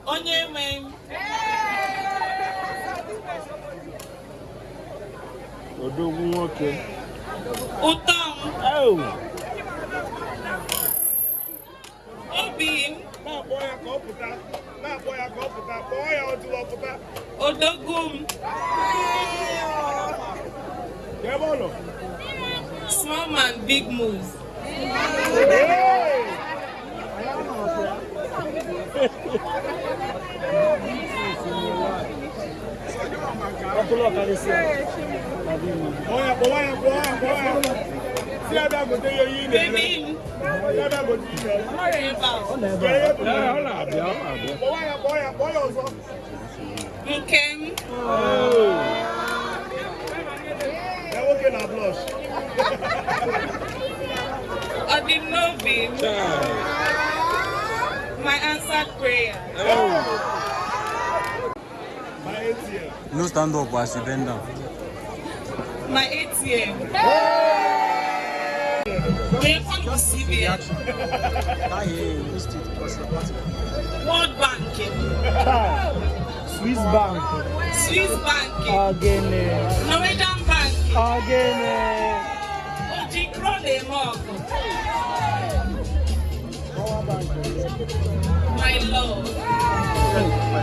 Onyemen. Odogun okay. Utom. Oh. Obim. Boy, Odogum. Small man, big moves. My answered prayer. No stand up as you bend down. My ATM. They come to CBN. World Banking. Swiss Bank. Swiss Banking. Again. Norwegian Banking. Again. Ojikrone Mog. My love.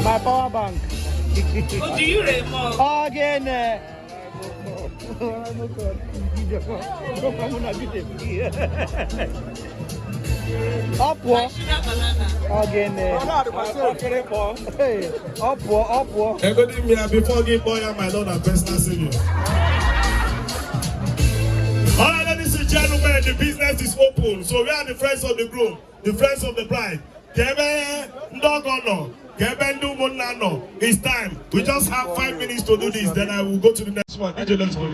My power bank. What do you remove? Again. Upward. Again. Upward. Before give boy my Lord and personal savior. All right, ladies and gentlemen, the business is open. So we are the friends of the groom, the friends of the bride. It's time. We just have 5 minutes to do this. Then I will go to the next one. DJ, let's go. We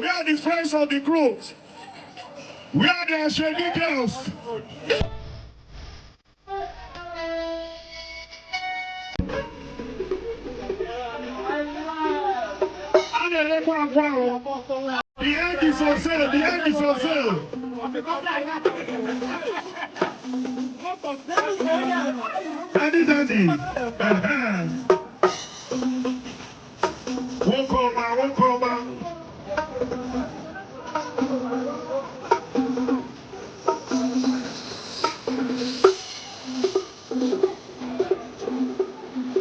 are the friends of the groom. We are the Asheni girls. The egg is for sale. The egg is for sale. Daddy. Won't come back.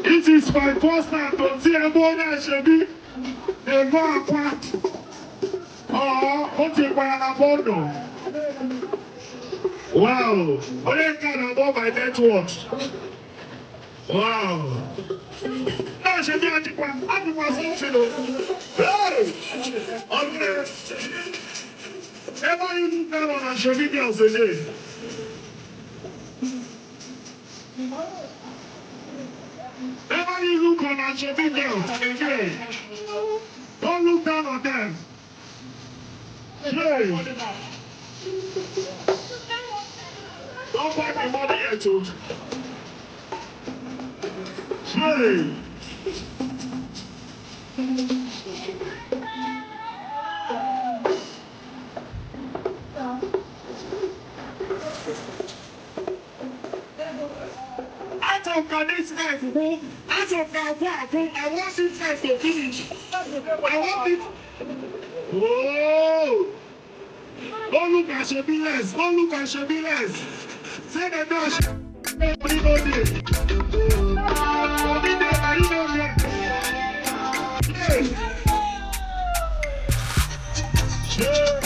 It is my first time to see a boy that should be a man. Oh, what's it by an abono? Wow. What is that about my network? Wow. No, she did it. I was something. Hey! Ever you do that on a show videos today? Ever you look on a show videos today? Don't look down on them. Hey! Don't buy me money here too. Hey! Out of this life, bro. Out of my work, bro. I want this life to finish. I want it. Whoa! Don't look at Shabilas. Don't look at Shabilas. Say the door. Nobody go there. Nobody there. I know there. Yes. Sure.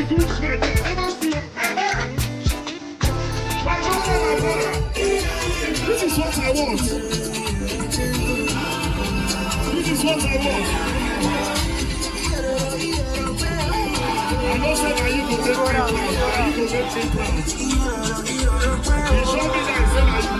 good sweat. Never feel. My brother. This is what I want. This is what I want. I know say that you go take pounds. You go take pounds. He showed me that he said that you.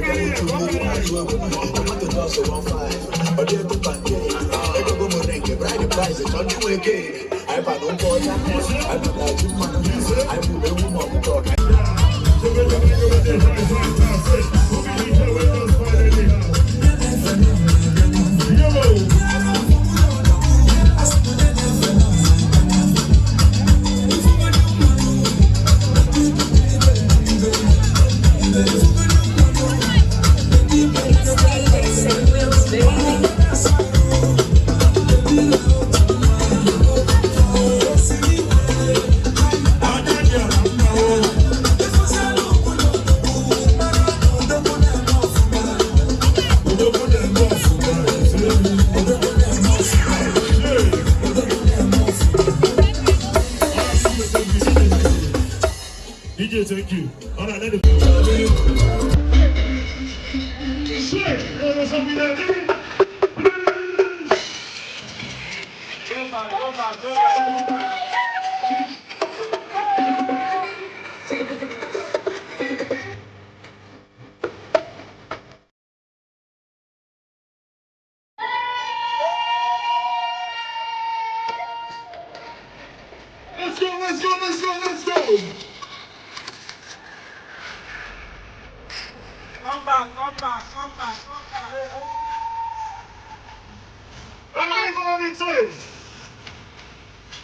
Carry me. DJ, thank you. All right, let it Let's go. Come back.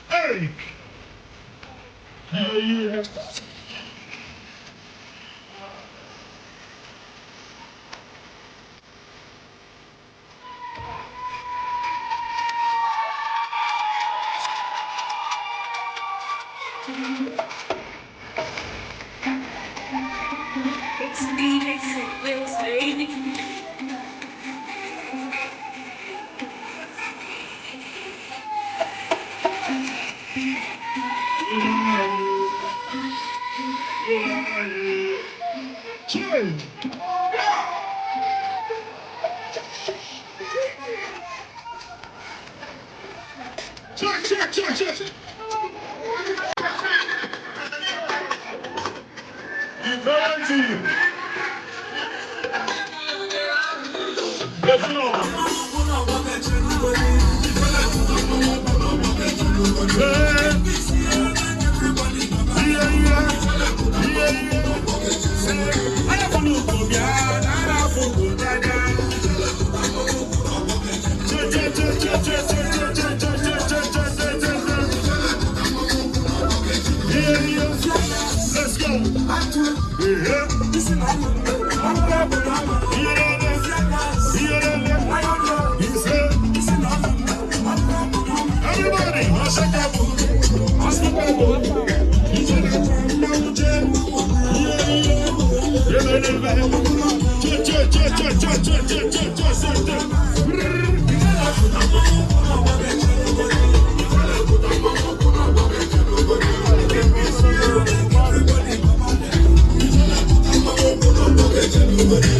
Hey! Yeah. It's DJ Will's lady. Check. Very to you. Yes, Lord. Let's go. Everybody,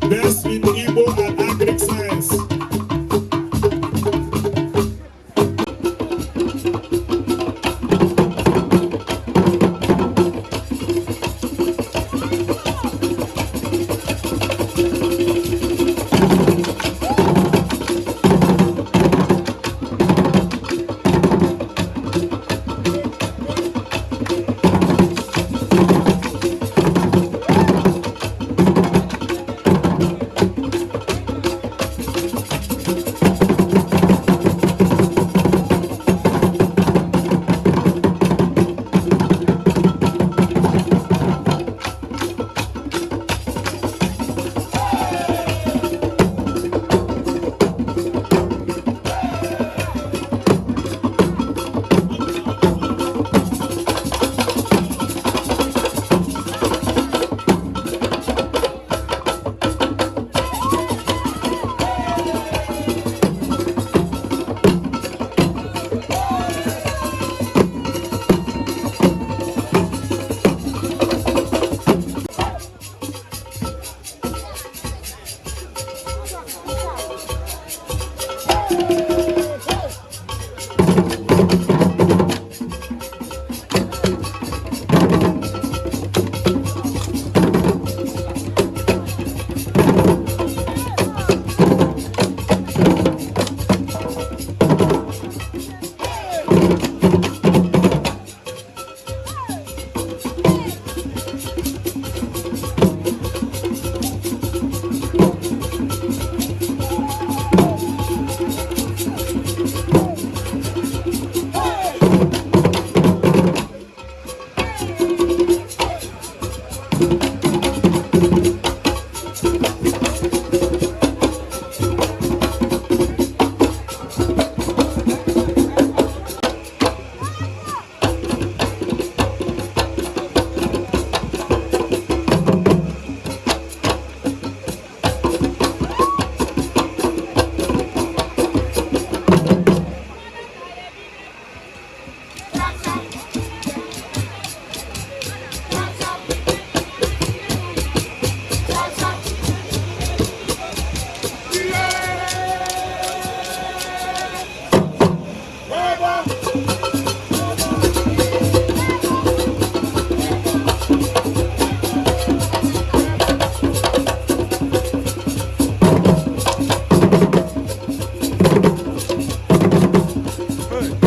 Best in